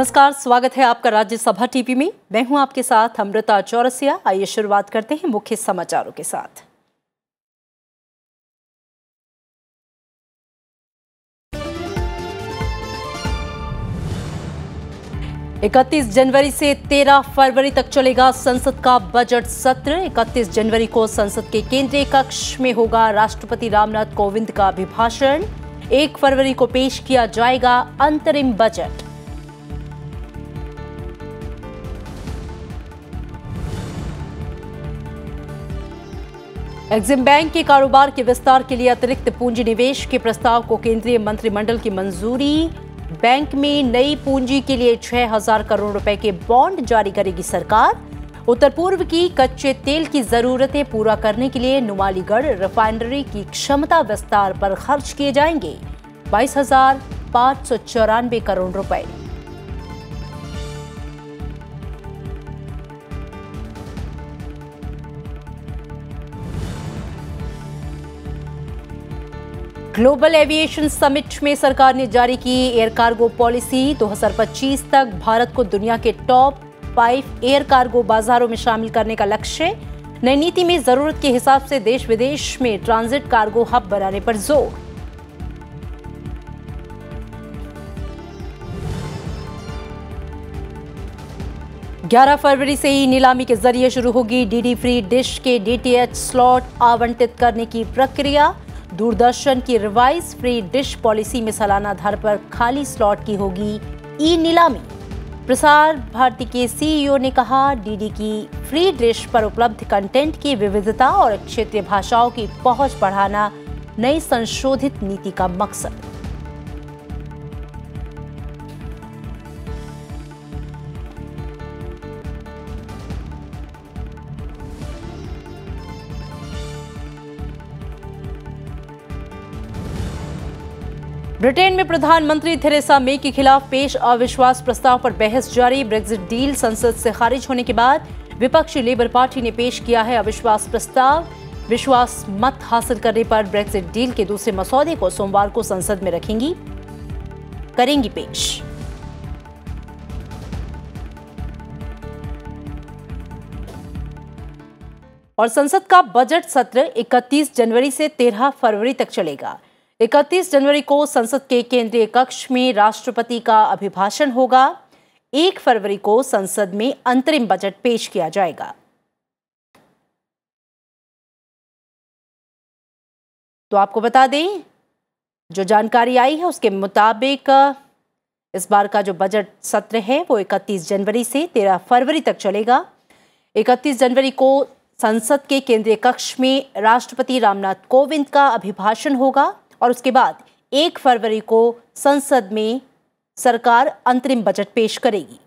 नमस्कार, स्वागत है आपका राज्यसभा टीवी में। मैं हूं आपके साथ अमृता चौरसिया। आइए शुरुआत करते हैं मुख्य समाचारों के साथ। इकतीस जनवरी से 13 फरवरी तक चलेगा संसद का बजट सत्र। 31 जनवरी को संसद के केंद्रीय कक्ष में होगा राष्ट्रपति रामनाथ कोविंद का अभिभाषण। 1 फरवरी को पेश किया जाएगा अंतरिम बजट। एक्सिम बैंक के कारोबार के विस्तार के लिए अतिरिक्त पूंजी निवेश के प्रस्ताव को केंद्रीय मंत्रिमंडल की मंजूरी। बैंक में नई पूंजी के लिए 6,000 करोड़ रुपए के बॉन्ड जारी करेगी सरकार। उत्तर पूर्व की कच्चे तेल की जरूरतें पूरा करने के लिए नुमालीगढ़ रिफाइनरी की क्षमता विस्तार पर खर्च किए जाएंगे 22,594 करोड़ रुपए। ग्लोबल एविएशन समिट में सरकार ने जारी की एयर कार्गो पॉलिसी। 2025 तक भारत को दुनिया के टॉप 5 एयर कार्गो बाजारों में शामिल करने का लक्ष्य। नई नीति में जरूरत के हिसाब से देश विदेश में ट्रांजिट कार्गो हब बनाने पर जोर। ग्यारह फरवरी से ही नीलामी के जरिए शुरू होगी डीडी फ्री डिश के डीटीएच स्लॉट आवंटित करने की प्रक्रिया। दूरदर्शन की रिवाइज फ्री डिश पॉलिसी में सालाना आधार पर खाली स्लॉट की होगी ई नीलामी। प्रसार भारती के सीईओ ने कहा, डीडी की फ्री डिश पर उपलब्ध कंटेंट की विविधता और क्षेत्रीय भाषाओं की पहुंच बढ़ाना नई संशोधित नीति का मकसद। ब्रिटेन में प्रधानमंत्री थेरेसा मे के खिलाफ पेश अविश्वास प्रस्ताव पर बहस जारी। ब्रेक्जिट डील संसद से खारिज होने के बाद विपक्षी लेबर पार्टी ने पेश किया है अविश्वास प्रस्ताव। विश्वास मत हासिल करने पर ब्रेक्जिट डील के दूसरे मसौदे को सोमवार को संसद में करेंगी पेश। और संसद का बजट सत्र 31 जनवरी से 13 फरवरी तक चलेगा। 31 जनवरी को संसद के केंद्रीय कक्ष में राष्ट्रपति का अभिभाषण होगा। 1 फरवरी को संसद में अंतरिम बजट पेश किया जाएगा। तो आपको बता दें, जो जानकारी आई है उसके मुताबिक इस बार का जो बजट सत्र है वो 31 जनवरी से 13 फरवरी तक चलेगा। 31 जनवरी को संसद के केंद्रीय कक्ष में राष्ट्रपति रामनाथ कोविंद का अभिभाषण होगा और उसके बाद 1 फरवरी को संसद में सरकार अंतरिम बजट पेश करेगी।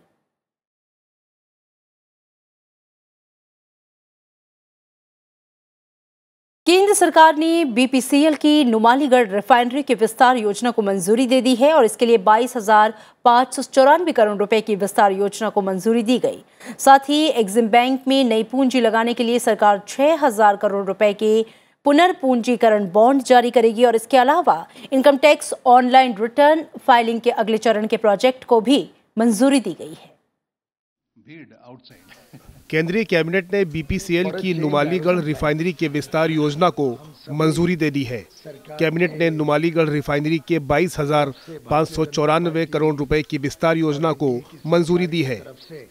केंद्र सरकार ने बीपीसीएल की नुमालीगढ़ रिफाइनरी के विस्तार योजना को मंजूरी दे दी है और इसके लिए 22,594 करोड़ रुपए की विस्तार योजना को मंजूरी दी गई। साथ ही एक्सिम बैंक में नई पूंजी लगाने के लिए सरकार 6,000 करोड़ रुपए के पुनर्पूंजीकरण बॉन्ड जारी करेगी और इसके अलावा income tax online return filing के अगले चरण के प्रोजेक्ट को भी मंजूरी दी गई है। केंद्रीय कैबिनेट ने बीपीसीएल की नुमालीगढ़ रिफाइनरी के विस्तार योजना को मंजूरी दे दी है। कैबिनेट ने नुमालीगढ़ रिफाइनरी के 22,594 करोड़ रुपए की विस्तार योजना को मंजूरी दी है।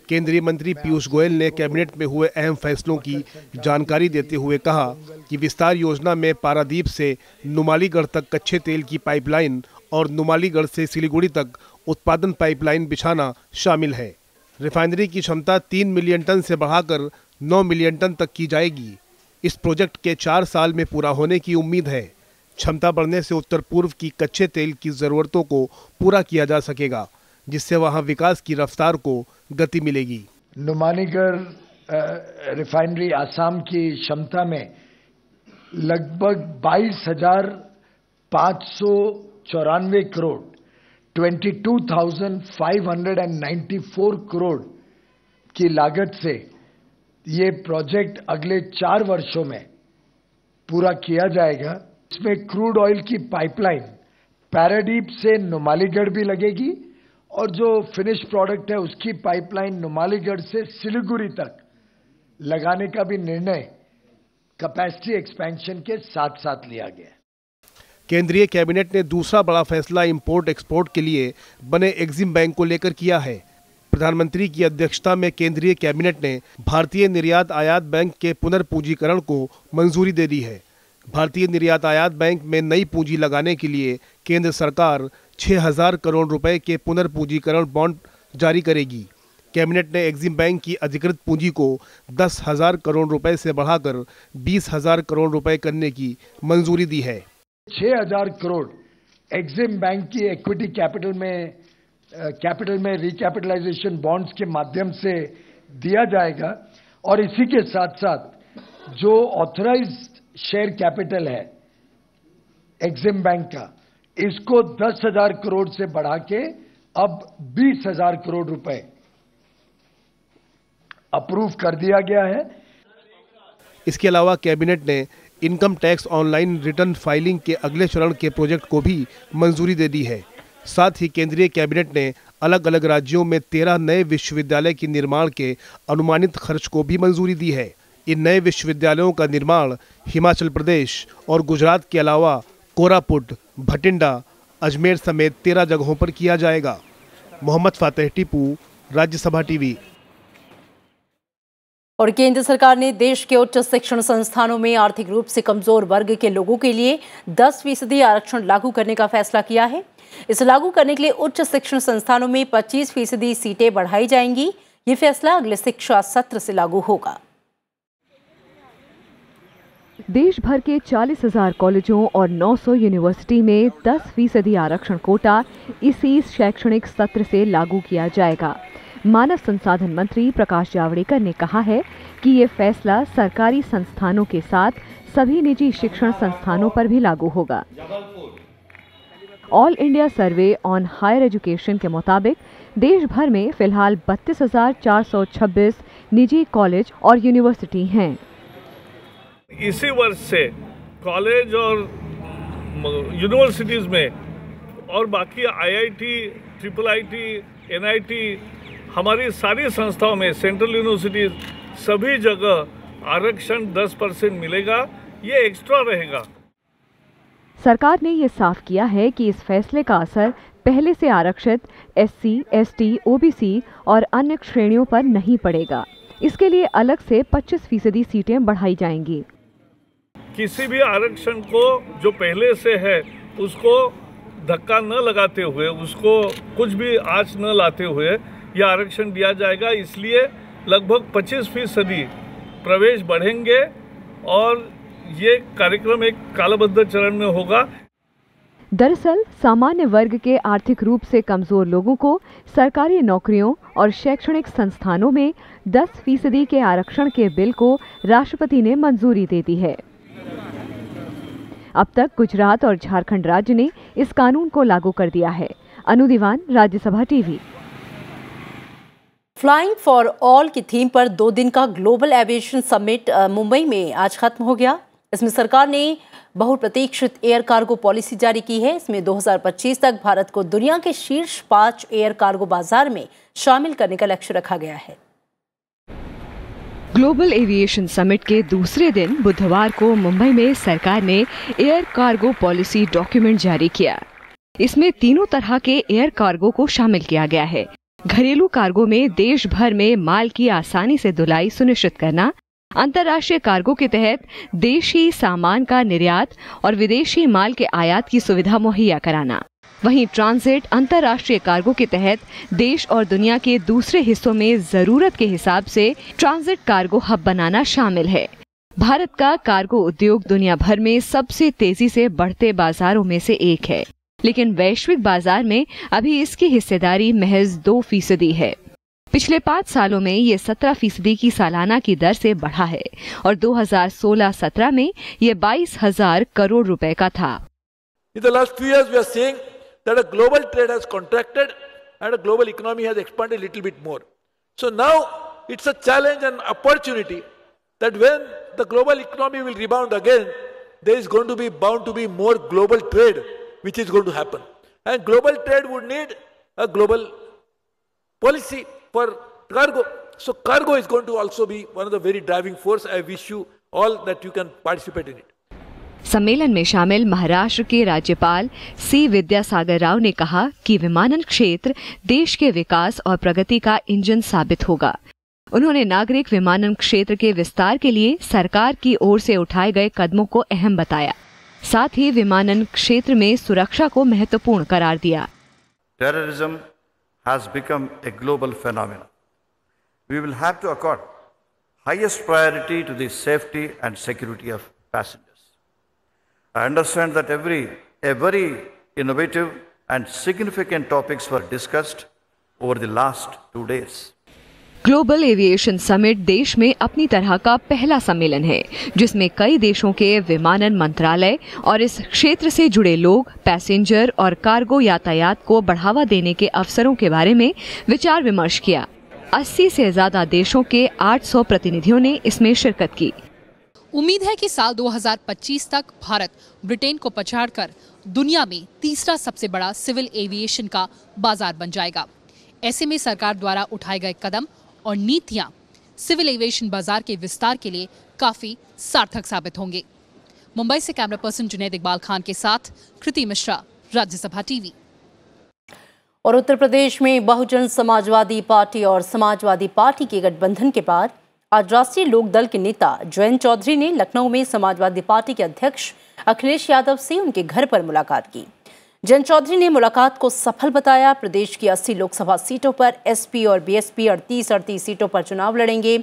केंद्रीय मंत्री पीयूष गोयल ने कैबिनेट में हुए अहम फैसलों की जानकारी देते हुए कहा कि विस्तार योजना में पारादीप से नुमालीगढ़ तक कच्चे तेल की पाइपलाइन और नुमालीगढ़ से सिलीगुड़ी तक उत्पादन पाइपलाइन बिछाना शामिल है। रिफाइनरी की क्षमता 3 मिलियन टन से बढ़ाकर 9 मिलियन टन तक की जाएगी। इस प्रोजेक्ट के 4 साल में पूरा होने की उम्मीद है। क्षमता बढ़ने से उत्तर पूर्व की कच्चे तेल की जरूरतों को पूरा किया जा सकेगा, जिससे वहां विकास की रफ्तार को गति मिलेगी। नुमालीगढ़ रिफाइनरी आसाम की क्षमता में लगभग 22,594 करोड़ 22,594 करोड़ की लागत से ये प्रोजेक्ट अगले 4 वर्षों में पूरा किया जाएगा। इसमें क्रूड ऑयल की पाइपलाइन पैराडीप से नुमालीगढ़ भी लगेगी और जो फिनिश प्रोडक्ट है उसकी पाइपलाइन नुमालीगढ़ से सिलीगुड़ी तक लगाने का भी निर्णय कैपेसिटी एक्सपेंशन के साथ साथ लिया गया है। केंद्रीय कैबिनेट ने दूसरा बड़ा फैसला इंपोर्ट एक्सपोर्ट के लिए बने एग्जिम बैंक को लेकर किया है। प्रधानमंत्री की अध्यक्षता में केंद्रीय कैबिनेट ने भारतीय निर्यात आयात बैंक के पुनर्पूंजीकरण को मंजूरी दे दी है। भारतीय निर्यात आयात बैंक में नई पूंजी लगाने के लिए केंद्र सरकार 6,000 करोड़ रुपए के पुनर्पूंजीकरण बॉन्ड जारी करेगी। कैबिनेट ने एग्जिम बैंक की अधिकृत पूंजी को 10,000 करोड़ रुपए से बढ़ाकर 20,000 करोड़ रुपए करने की मंजूरी दी है। 6,000 करोड़ एग्जिम बैंक की इक्विटी कैपिटल में रिकैपिटलाइजेशन बॉन्ड्स के माध्यम से दिया जाएगा और इसी के साथ साथ जो ऑथराइज्ड शेयर कैपिटल है एग्जिम बैंक का, इसको 10,000 करोड़ से बढ़ा के अब 20,000 करोड़ रुपए अप्रूव कर दिया गया है। इसके अलावा कैबिनेट ने income tax online return filing के अगले चरण के प्रोजेक्ट को भी मंजूरी दे दी है। साथ ही केंद्रीय कैबिनेट ने अलग अलग राज्यों में 13 नए विश्वविद्यालय के निर्माण के अनुमानित खर्च को भी मंजूरी दी है। इन नए विश्वविद्यालयों का निर्माण हिमाचल प्रदेश और गुजरात के अलावा कोरापुट, भटिंडा, अजमेर समेत 13 जगहों पर किया जाएगा। मोहम्मद फातेह टीपू, राज्यसभा टीवी। और केंद्र सरकार ने देश के उच्च शिक्षण संस्थानों में आर्थिक रूप से कमजोर वर्ग के लोगों के लिए 10% आरक्षण लागू करने का फैसला किया है। इसे लागू करने के लिए उच्च शिक्षण संस्थानों में 25% सीटें बढ़ाई जाएंगी। ये फैसला अगले शिक्षा सत्र से लागू होगा। देश भर के 40,000 कॉलेजों और 900 यूनिवर्सिटी में 10% आरक्षण कोटा इसी शैक्षणिक सत्र से लागू किया जाएगा। मानव संसाधन मंत्री प्रकाश जावड़ेकर ने कहा है कि ये फैसला सरकारी संस्थानों के साथ सभी निजी शिक्षण संस्थानों पर भी लागू होगा। All India survey on higher education के मुताबिक देश भर में फिलहाल 32,426 निजी कॉलेज और यूनिवर्सिटी हैं। इसी वर्ष से कॉलेज और यूनिवर्सिटीज में और बाकी IIT, IIIT, NIT, हमारी सारी संस्थाओं में, सेंट्रल यूनिवर्सिटीज, सभी जगह आरक्षण 10% मिलेगा। ये एक्स्ट्रा रहेगा। सरकार ने ये साफ किया है कि इस फैसले का असर पहले से आरक्षित SC, ST, OBC और अन्य श्रेणियों पर नहीं पड़ेगा। इसके लिए अलग से 25% सीटें बढ़ाई जाएंगी। किसी भी आरक्षण को जो पहले से है उसको धक्का न लगाते हुए, उसको कुछ भी आंच न लाते हुए यह आरक्षण दिया जाएगा। इसलिए लगभग 25% प्रवेश बढ़ेंगे और ये कार्यक्रम एक कालबद्ध चरण में होगा। दरअसल सामान्य वर्ग के आर्थिक रूप से कमजोर लोगों को सरकारी नौकरियों और शैक्षणिक संस्थानों में 10% के आरक्षण के बिल को राष्ट्रपति ने मंजूरी दे दी है। अब तक गुजरात और झारखंड राज्य ने इस कानून को लागू कर दिया है। Anu Diwan, Rajya Sabha TV. Flying for all की थीम पर 2 दिन का ग्लोबल एविएशन समिट मुंबई में आज खत्म हो गया। इसमें सरकार ने बहुप्रतीक्षित एयर कार्गो पॉलिसी जारी की है। इसमें 2025 तक भारत को दुनिया के शीर्ष 5 एयर कार्गो बाजार में शामिल करने का लक्ष्य रखा गया है। ग्लोबल एविएशन समिट के दूसरे दिन बुधवार को मुंबई में सरकार ने एयर कार्गो पॉलिसी डॉक्यूमेंट जारी किया। इसमें तीनों तरह के एयर कार्गो को शामिल किया गया है। घरेलू कार्गो में देश भर में माल की आसानी से ढुलाई सुनिश्चित करना, अंतर्राष्ट्रीय कार्गो के तहत देशी सामान का निर्यात और विदेशी माल के आयात की सुविधा मुहैया कराना। वहीं ट्रांजिट अंतर्राष्ट्रीय कार्गो के तहत देश और दुनिया के दूसरे हिस्सों में जरूरत के हिसाब से ट्रांजिट कार्गो हब बनाना शामिल है। भारत का कार्गो उद्योग दुनिया भर में सबसे तेजी से बढ़ते बाजारों में से एक है, लेकिन वैश्विक बाजार में अभी इसकी हिस्सेदारी महज 2% है। पिछले 5 सालों में ये 17% की सालाना की दर से बढ़ा है और 2016-17 में ये 22,000 करोड़ रुपए का था। In the last few years, we are seeing that a global trade has contracted and a global economy has expanded a little bit more. So now it's a challenge and opportunity that when the global economy will rebound again, there is going to be bound to be more global trade which is going to happen. And global trade would need a global policy for cargo. So cargo is going to also be one of the very driving force. I wish you all that you can participate in it. सम्मेलन में शामिल महाराष्ट्र के राज्यपाल सी विद्यासागर राव ने कहा कि विमानन क्षेत्र देश के विकास और प्रगति का इंजन साबित होगा। उन्होंने नागरिक विमानन क्षेत्र के विस्तार के लिए सरकार की ओर से उठाए गए कदमों को अहम बताया। साथ ही विमानन क्षेत्र में सुरक्षा को महत्वपूर्ण करार दिया। Terrorism has become a global phenomenon. We will have to accord highest priority to the safety and security of passengers. I understand that a very innovative and significant topics were discussed over the last 2 days. Global aviation summit देश में अपनी तरह का पहला सम्मेलन है जिसमें कई देशों के विमानन मंत्रालय और इस क्षेत्र से जुड़े लोग पैसेंजर और कार्गो यातायात को बढ़ावा देने के अवसरों के बारे में विचार विमर्श किया। 80 से ज्यादा देशों के 800 प्रतिनिधियों ने इसमें शिरकत की। उम्मीद है कि साल 2025 तक भारत ब्रिटेन को पछाड़कर दुनिया में तीसरा सबसे बड़ा सिविल एविएशन का बाजार बन जाएगा। ऐसे में सरकार द्वारा उठाए गए कदम और नीतियां सिविल एविएशन बाजार के विस्तार के लिए काफी सार्थक साबित होंगे। मुंबई से कैमरा पर्सन जुनैद इकबाल खान के साथ कृति मिश्रा, राज्यसभा टीवी। और उत्तर प्रदेश में बहुजन समाजवादी पार्टी और समाजवादी पार्टी के गठबंधन के बाद आज राष्ट्रीय लोकदल के नेता जयंत चौधरी ने लखनऊ में समाजवादी पार्टी के अध्यक्ष अखिलेश यादव से उनके घर पर मुलाकात की। जयंत चौधरी ने मुलाकात को सफल बताया। प्रदेश की 80 लोकसभा सीटों पर एसपी और बीएसपी 38 सीटों पर चुनाव लड़ेंगे,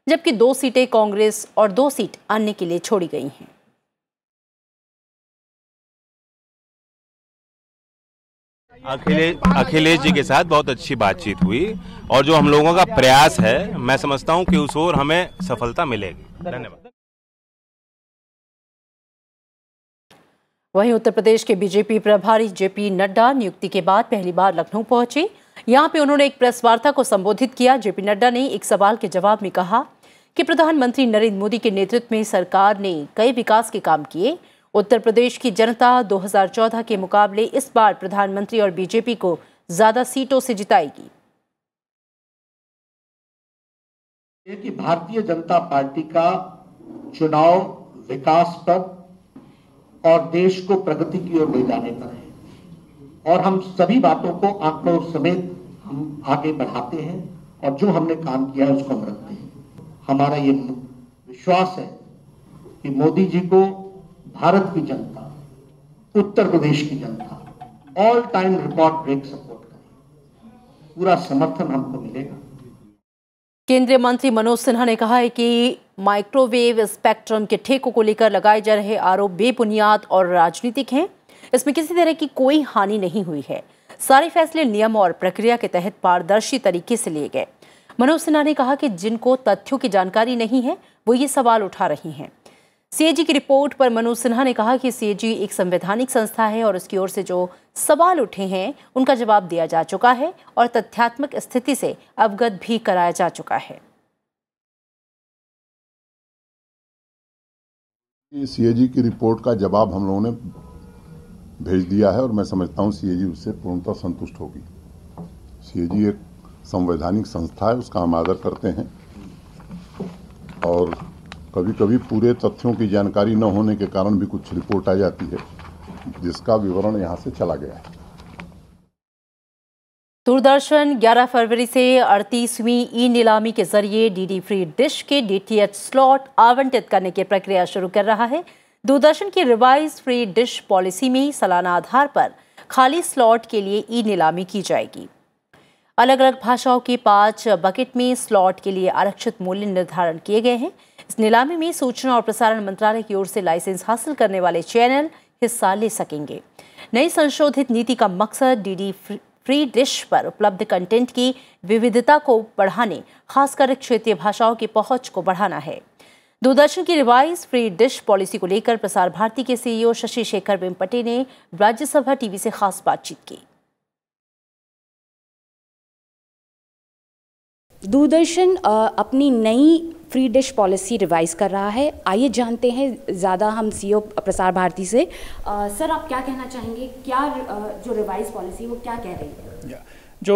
जबकि 2 सीटें कांग्रेस और 2 सीट अन्य के लिए छोड़ी गई हैं। अखिलेश जी के साथ बहुत अच्छी बातचीत हुई और जो हम लोगों का प्रयास है, मैं समझता हूं कि उस ओर हमें सफलता मिलेगी। धन्यवाद। वहीं उत्तर प्रदेश के बीजेपी प्रभारी जेपी नड्डा नियुक्ति के बाद पहली बार लखनऊ पहुंचे। यहां पे उन्होंने एक प्रेस वार्ता को संबोधित किया। जेपी नड्डा ने एक सवाल के जवाब में कहा कि प्रधानमंत्री नरेंद्र मोदी के नेतृत्व में सरकार ने कई विकास के काम किए। उत्तर प्रदेश की जनता 2014 के मुकाबले इस बार प्रधानमंत्री और बीजेपी को ज्यादा सीटों से जिताएगी। कि भारतीय जनता पार्टी का चुनाव विकास पर और देश को प्रगति की ओर ले जाने पर है और हम सभी बातों को आंकड़ों समेत हम आगे बढ़ाते हैं और जो हमने काम किया है उसको हम रखते हैं। हमारा ये विश्वास है कि मोदी जी को भारत की जनता, उत्तर प्रदेश की जनता all time record break support करेगी। पूरा समर्थन हमको मिलेगा। केंद्रीय मंत्री मनोज सिन्हा ने कहा है कि माइक्रोवेव स्पेक्ट्रम के ठेकों को लेकर लगाए जा रहे आरोप बेबुनियाद और राजनीतिक हैं। इसमें किसी तरह की कोई हानि नहीं हुई है। सारे फैसले नियम और प्रक्रिया के तहत पारदर्शी तरीके से लिए गए। मनोज सिन्हा ने कहा कि जिनको तथ्यों की जानकारी नहीं है वो ये सवाल उठा रही हैं। सीएजी की रिपोर्ट पर मनोज सिन्हा ने कहा कि सीएजी एक संवैधानिक संस्था है और उसकी ओर से जो सवाल उठे हैं उनका जवाब दिया जा चुका है और तथ्यात्मक स्थिति से अवगत भी कराया जा चुका है। सीएजी की रिपोर्ट का जवाब हम लोगों ने भेज दिया है और मैं समझता हूं सीएजी उससे पूर्णतः संतुष्ट होगी। सीएजी एक संवैधानिक संस्था है, उसका हम आदर करते हैं और कभी कभी पूरे तथ्यों की जानकारी न होने के कारण भी कुछ रिपोर्ट आ जाती है जिसका विवरण यहां से चला गया है। दूरदर्शन 11 फरवरी से 38वीं ई नीलामी के जरिए डीडी फ्री डिश के डीटीएच स्लॉट आवंटित करने की प्रक्रिया शुरू कर रहा है। दूरदर्शन की रिवाइज फ्री डिश पॉलिसी में सालाना आधार पर खाली स्लॉट के लिए ई नीलामी की जाएगी। अलग अलग भाषाओं के 5 बकेट में स्लॉट के लिए आरक्षित मूल्य निर्धारण किए गए हैं। इस नीलामी में सूचना और प्रसारण मंत्रालय की ओर से लाइसेंस हासिल करने वाले चैनल हिस्सा ले सकेंगे। नई संशोधित नीति का मकसद डीडी फ्री डिश पर उपलब्ध कंटेंट की विविधता को बढ़ाने, खासकर क्षेत्रीय भाषाओं की पहुंच को बढ़ाना है। दूरदर्शन की रिवाइज फ्री डिश पॉलिसी को लेकर प्रसार भारती के सीईओ शशि शेखर वेम्पटि ने राज्यसभा टीवी से खास बातचीत की। दूरदर्शन अपनी नई फ्री डिश पॉलिसी रिवाइज कर रहा है। आइए जानते हैं ज़्यादा हम सीईओ प्रसार भारती से। सर, आप क्या कहना चाहेंगे? क्या जो रिवाइज पॉलिसी वो क्या कह रही है? जो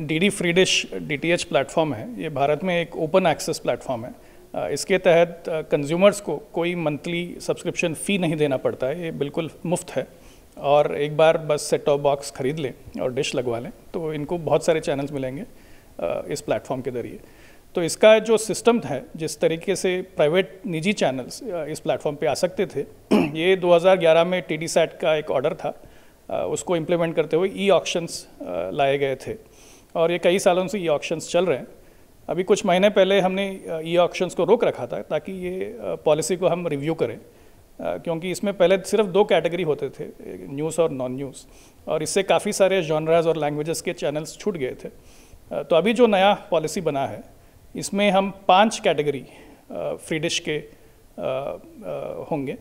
DD free dish DTH platform है, ये भारत में एक ओपन एक्सेस प्लेटफॉर्म है। इसके तहत कंज्यूमर्स को कोई मंथली सब्सक्रिप्शन फ़ी नहीं देना पड़ता है, ये बिल्कुल मुफ्त है। और एक बार बस सेट टॉप बॉक्स खरीद लें और डिश लगवा लें तो इनको बहुत सारे चैनल्स मिलेंगे इस प्लेटफॉर्म के ज़रिए। तो इसका जो सिस्टम है, जिस तरीके से प्राइवेट निजी चैनल्स इस प्लेटफॉर्म पे आ सकते थे, ये 2011 में TDSAT का एक ऑर्डर था, उसको इम्प्लीमेंट करते हुए ई-ऑक्शंस लाए गए थे और ये कई सालों से ई-ऑक्शंस चल रहे हैं। अभी कुछ महीने पहले हमने ई-ऑक्शंस को रोक रखा था ताकि ये पॉलिसी को हम रिव्यू करें, क्योंकि इसमें पहले सिर्फ 2 कैटेगरी होते थे, न्यूज़ और नॉन न्यूज़, और इससे काफ़ी सारे जॉनराज और लैंग्वेजेस के चैनल्स छूट गए थे। तो अभी जो नया पॉलिसी बना है, इसमें हम 5 कैटेगरी फ्री डिश के होंगे।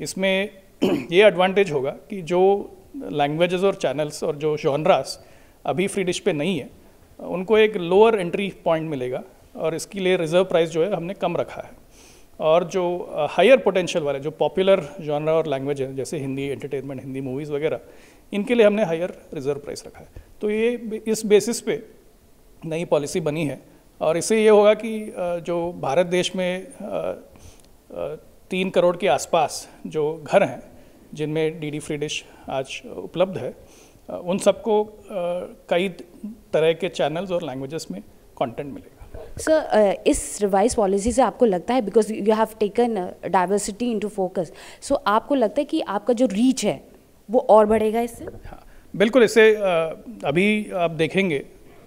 इसमें ये एडवांटेज होगा कि जो लैंग्वेजेस और चैनल्स और जो जॉनरास अभी फ्री डिश पे नहीं है, उनको एक लोअर एंट्री पॉइंट मिलेगा और इसके लिए रिजर्व प्राइस जो है हमने कम रखा है। और जो हायर पोटेंशियल वाले जो पॉपुलर जॉनरा और लैंग्वेज है, जैसे हिंदी एंटरटेनमेंट, हिंदी मूवीज़ वगैरह, इनके लिए हमने हायर रिजर्व प्राइस रखा है। तो ये इस बेसिस पे नई पॉलिसी बनी है और इससे ये होगा कि जो भारत देश में 3 करोड़ के आसपास जो घर हैं जिनमें डीडी फ्री डिश आज उपलब्ध है, उन सबको कई तरह के चैनल्स और लैंग्वेजेस में कंटेंट मिलेगा। सर, इस रिवाइज पॉलिसी से आपको लगता है, because you have taken diversity into focus, so आपको लगता है कि आपका जो रीच है वो और बढ़ेगा इससे? हाँ, बिल्कुल। इससे अभी आप देखेंगे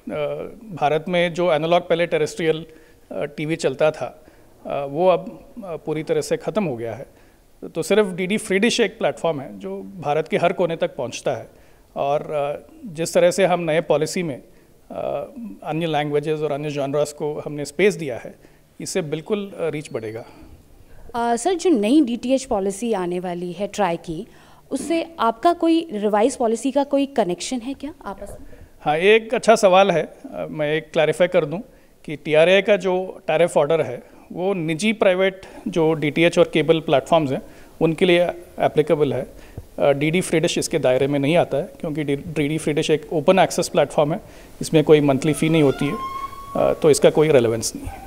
भारत में जो एनालॉग पहले टेरेस्ट्रियल टीवी चलता था, वो अब पूरी तरह से ख़त्म हो गया है। तो सिर्फ डीडी फ्री डिश एक प्लेटफॉर्म है जो भारत के हर कोने तक पहुंचता है और जिस तरह से हम नए पॉलिसी में अन्य लैंग्वेजेस और अन्य जॉनरास को हमने स्पेस दिया है, इससे बिल्कुल रीच बढ़ेगा। सर, जो नई DTH पॉलिसी आने वाली है ट्राई की, उससे आपका कोई रिवाइज पॉलिसी का कोई कनेक्शन है क्या आपस में? हाँ, ये एक अच्छा सवाल है। मैं एक क्लैरिफाई कर दूं कि TRAI का जो टैरिफ ऑर्डर है वो निजी प्राइवेट जो DTH और केबल प्लेटफॉर्म्स हैं उनके लिए एप्लीकेबल है। डीडी फ्री डिश इसके दायरे में नहीं आता है, क्योंकि डीडी फ्री डिश एक ओपन एक्सेस प्लेटफॉर्म है, इसमें कोई मंथली फ़ी नहीं होती है, तो इसका कोई रेलेवेंस नहीं है।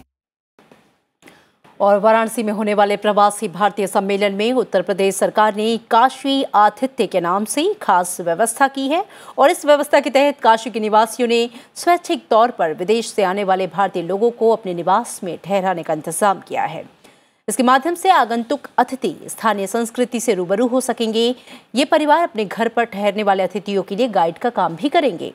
और वाराणसी में होने वाले प्रवासी भारतीय सम्मेलन में उत्तर प्रदेश सरकार ने काशी आतिथ्य के नाम से खास व्यवस्था की है और इस व्यवस्था के तहत काशी के निवासियों ने स्वैच्छिक तौर पर विदेश से आने वाले भारतीय लोगों को अपने निवास में ठहराने का इंतजाम किया है। इसके माध्यम से आगंतुक अतिथि स्थानीय संस्कृति से रूबरू हो सकेंगे। ये परिवार अपने घर पर ठहरने वाले अतिथियों के लिए गाइड का काम भी करेंगे।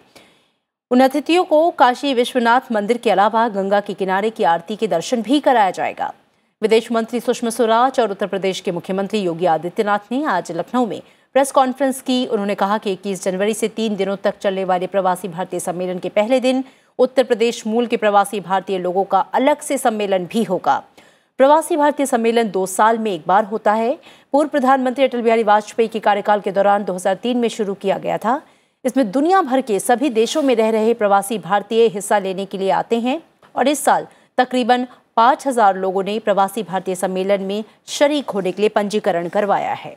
उन अतिथियों को काशी विश्वनाथ मंदिर के अलावा गंगा के किनारे की आरती के दर्शन भी कराया जाएगा। विदेश मंत्री सुषमा स्वराज और उत्तर प्रदेश के मुख्यमंत्री योगी आदित्यनाथ ने आज लखनऊ में प्रेस कॉन्फ्रेंस की। उन्होंने कहा कि 21 जनवरी से 3 दिनों तक चलने वाले प्रवासी भारतीय सम्मेलन के पहले दिन उत्तर प्रदेश मूल के प्रवासी भारतीय लोगों का अलग से सम्मेलन भी होगा। प्रवासी भारतीय सम्मेलन 2 साल में एक बार होता है। पूर्व प्रधानमंत्री अटल बिहारी वाजपेयी के कार्यकाल के दौरान 2003 में शुरू किया गया था। इसमें दुनिया भर के सभी देशों में रह रहे प्रवासी भारतीय हिस्सा लेने के लिए आते हैं और इस साल तकरीबन 5000 लोगों ने प्रवासी भारतीय सम्मेलन में शरीक होने के लिए पंजीकरण करवाया है।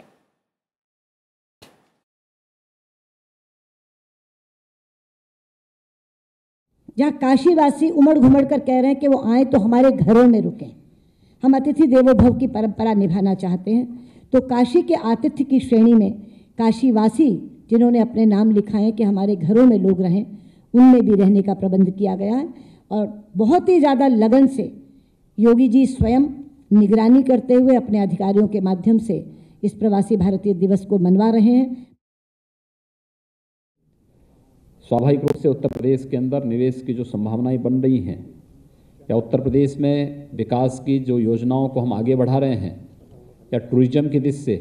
जहाँ काशीवासी उमड़ घुमड़ कर कह रहे हैं कि वो आए तो हमारे घरों में रुकें, हम अतिथि देवो भव की परंपरा निभाना चाहते हैं, तो काशी के आतिथ्य की श्रेणी में काशीवासी जिन्होंने अपने नाम लिखा है कि हमारे घरों में लोग रहें, उनमें भी रहने का प्रबंध किया गया है। और बहुत ही ज़्यादा लगन से योगी जी स्वयं निगरानी करते हुए अपने अधिकारियों के माध्यम से इस प्रवासी भारतीय दिवस को मनवा रहे हैं। स्वाभाविक रूप से उत्तर प्रदेश के अंदर निवेश की जो संभावनाएं बन रही हैं या उत्तर प्रदेश में विकास की जो योजनाओं को हम आगे बढ़ा रहे हैं या टूरिज्म की दृष्टि से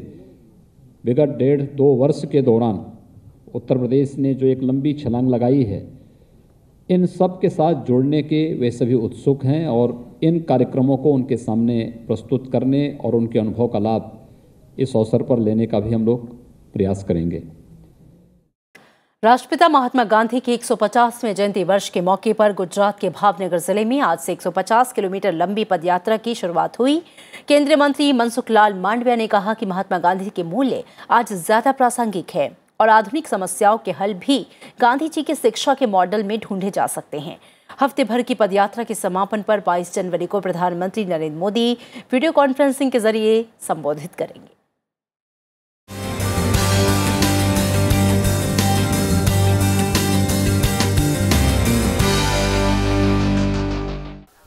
विगत 1.5-2 वर्ष के दौरान उत्तर प्रदेश ने जो एक लंबी छलांग लगाई है, इन सब के साथ जुड़ने के वे सभी उत्सुक हैं और इन कार्यक्रमों को उनके सामने प्रस्तुत करने और उनके अनुभव का लाभ इस अवसर पर लेने का भी हम लोग प्रयास करेंगे। राष्ट्रपिता महात्मा गांधी की 150वें जयंती वर्ष के मौके पर गुजरात के भावनगर जिले में आज से 150 किलोमीटर लंबी पदयात्रा की शुरुआत हुई। केंद्रीय मंत्री मनसुख लाल मांडविया ने कहा कि महात्मा गांधी के मूल्य आज ज्यादा प्रासंगिक है। और आधुनिक समस्याओं के हल भी गांधी जी के शिक्षा के मॉडल में ढूंढे जा सकते हैं। हफ्ते भर की पदयात्रा के समापन पर 22 जनवरी को प्रधानमंत्री नरेंद्र मोदी वीडियो कॉन्फ्रेंसिंग के जरिए संबोधित करेंगे।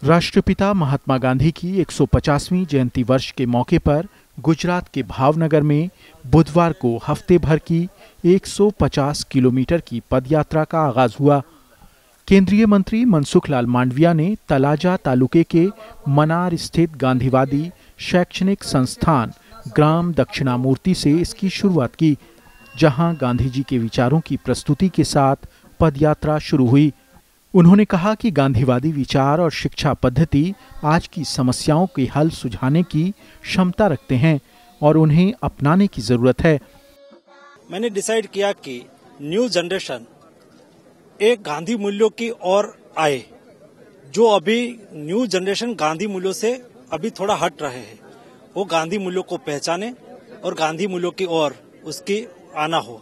राष्ट्रपिता महात्मा गांधी की 150वीं जयंती वर्ष के मौके पर गुजरात के भावनगर में बुधवार को हफ्ते भर की 150 किलोमीटर की पदयात्रा का आगाज हुआ। केंद्रीय मंत्री मनसुख लाल मांडविया ने तलाजा तालुके के मनार स्थित गांधीवादी शैक्षणिक संस्थान ग्राम दक्षिणामूर्ति से इसकी शुरुआत की, जहां गांधी जी के विचारों की प्रस्तुति के साथ पदयात्रा शुरू हुई। उन्होंने कहा कि गांधीवादी विचार और शिक्षा पद्धति आज की समस्याओं के हल सुझाने की क्षमता रखते हैं और उन्हें अपनाने की जरूरत है। मैंने डिसाइड किया कि न्यू जनरेशन एक गांधी मूल्यों की ओर आए, जो अभी न्यू जनरेशन गांधी मूल्यों से अभी थोड़ा हट रहे हैं, वो गांधी मूल्यों को पहचाने और गांधी मूल्यों की ओर उसकी आना हो।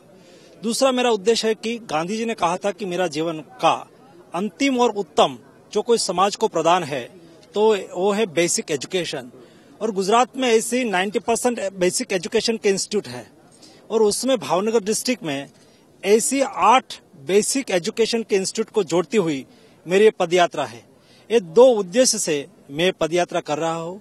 दूसरा मेरा उद्देश्य है कि गांधी जी ने कहा था कि मेरा जीवन का अंतिम और उत्तम जो कोई समाज को प्रदान है तो वो है बेसिक एजुकेशन, और गुजरात में ऐसी 90% बेसिक एजुकेशन के इंस्टीट्यूट है, और उसमें भावनगर डिस्ट्रिक्ट में ऐसी 8 बेसिक एजुकेशन के इंस्टीट्यूट को जोड़ती हुई मेरी पदयात्रा है। ये 2 उद्देश्य से मैं पदयात्रा कर रहा हूँ।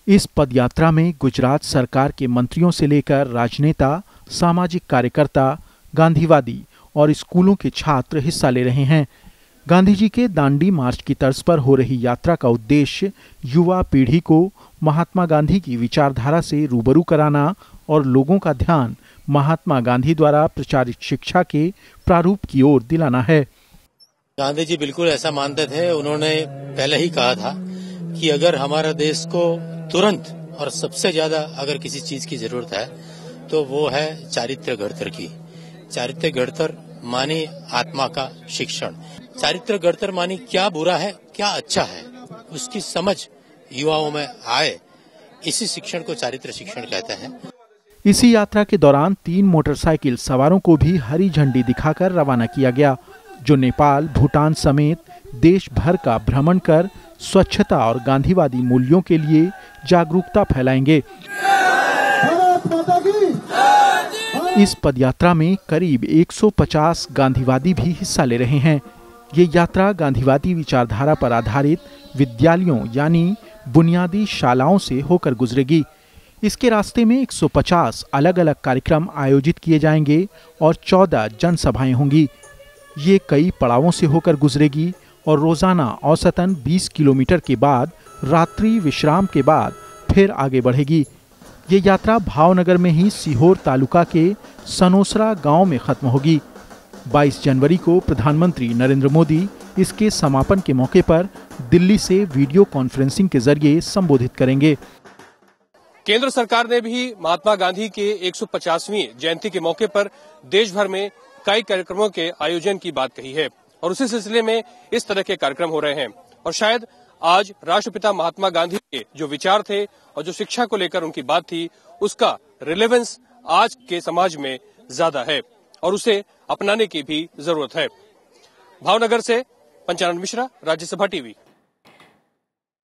इस पदयात्रा में गुजरात सरकार के मंत्रियों से लेकर राजनेता, सामाजिक कार्यकर्ता, गांधीवादी और स्कूलों के छात्र हिस्सा ले रहे हैं। गांधी जी के दांडी मार्च की तर्ज पर हो रही यात्रा का उद्देश्य युवा पीढ़ी को महात्मा गांधी की विचारधारा से रूबरू कराना और लोगों का ध्यान महात्मा गांधी द्वारा प्रचारित शिक्षा के प्रारूप की ओर दिलाना है। गांधी जी बिल्कुल ऐसा मानते थे। उन्होंने पहले ही कहा था कि अगर हमारे देश को तुरंत और सबसे ज्यादा अगर किसी चीज की जरूरत है तो वो है चारित्र्य घड़तर की। चारित्र्य घड़तर मानी आत्मा का शिक्षण। चारित्र्य घड़तर मानी क्या बुरा है क्या अच्छा है, उसकी समझ युवाओं में आए, इसी शिक्षण को चारित्र्य शिक्षण कहते हैं। इसी यात्रा के दौरान 3 मोटरसाइकिल सवारों को भी हरी झंडी दिखाकर रवाना किया गया, जो नेपाल, भूटान समेत देश भर का भ्रमण कर स्वच्छता और गांधीवादी मूल्यों के लिए जागरूकता फैलाएंगे। इस पदयात्रा में करीब 150 गांधीवादी भी हिस्सा ले रहे हैं। ये यात्रा गांधीवादी विचारधारा पर आधारित विद्यालयों यानी बुनियादी शालाओं से होकर गुजरेगी। इसके रास्ते में 150 अलग अलग कार्यक्रम आयोजित किए जाएंगे और 14 जनसभाएं होंगी। ये कई पड़ावों से होकर गुजरेगी और रोजाना औसतन 20 किलोमीटर के बाद रात्रि विश्राम के बाद फिर आगे बढ़ेगी। ये यात्रा भावनगर में ही सीहोर तालुका के सनोसरा गांव में खत्म होगी। 22 जनवरी को प्रधानमंत्री नरेंद्र मोदी इसके समापन के मौके पर दिल्ली से वीडियो कॉन्फ्रेंसिंग के जरिए संबोधित करेंगे। केंद्र सरकार ने भी महात्मा गांधी के 150वीं जयंती के मौके पर देश भर में कई कार्यक्रमों के आयोजन की बात कही है, और उसी सिलसिले में इस तरह के कार्यक्रम हो रहे हैं। और शायद आज राष्ट्रपिता महात्मा गांधी के जो विचार थे और जो शिक्षा को लेकर उनकी बात थी, उसका रिलेवेंस आज के समाज में ज्यादा है और उसे अपनाने की भी जरूरत है। भावनगर से पंचानन मिश्रा, राज्यसभा टीवी।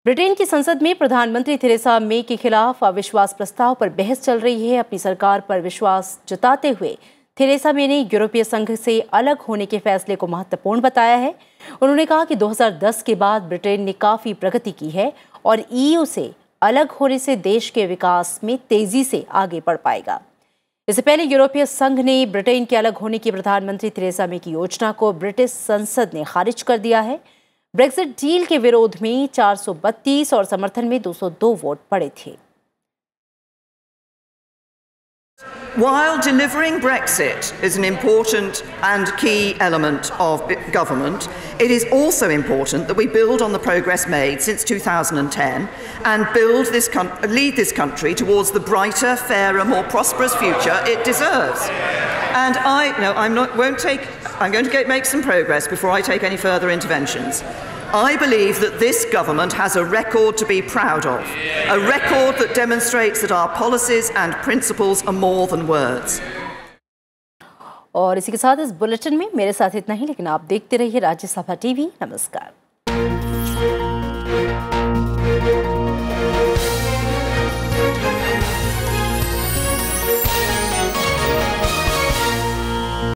ब्रिटेन की संसद में प्रधानमंत्री थेरेसा मे के खिलाफ अविश्वास प्रस्ताव पर बहस चल रही है। अपनी सरकार पर विश्वास जताते हुए थेरेसा मे ने यूरोपीय संघ से अलग होने के फैसले को महत्वपूर्ण बताया है। उन्होंने कहा कि 2010 के बाद ब्रिटेन ने काफी प्रगति की है और ईयू से अलग होने से देश के विकास में तेजी से आगे बढ़ पाएगा। इससे पहले यूरोपीय संघ ने ब्रिटेन के अलग होने की प्रधानमंत्री थेरेसा मे की योजना को ब्रिटिश संसद ने खारिज कर दिया है। ब्रेक्जिट डील के विरोध में 432 और समर्थन में 202 वोट पड़े थे। While delivering Brexit is an important and key element of government, it is also important that we build on the progress made since 2010 and lead this country towards the brighter, fairer, more prosperous future it deserves. And I'm going to make some progress before I take any further interventions. I believe that this government has a record to be proud of, a record that demonstrates that our policies and principles are more than words. और इसी के साथ इस bulletin में मेरे साथ इतना ही, लेकिन आप देखते रहिए राज्यसभा टीवी। नमस्कार।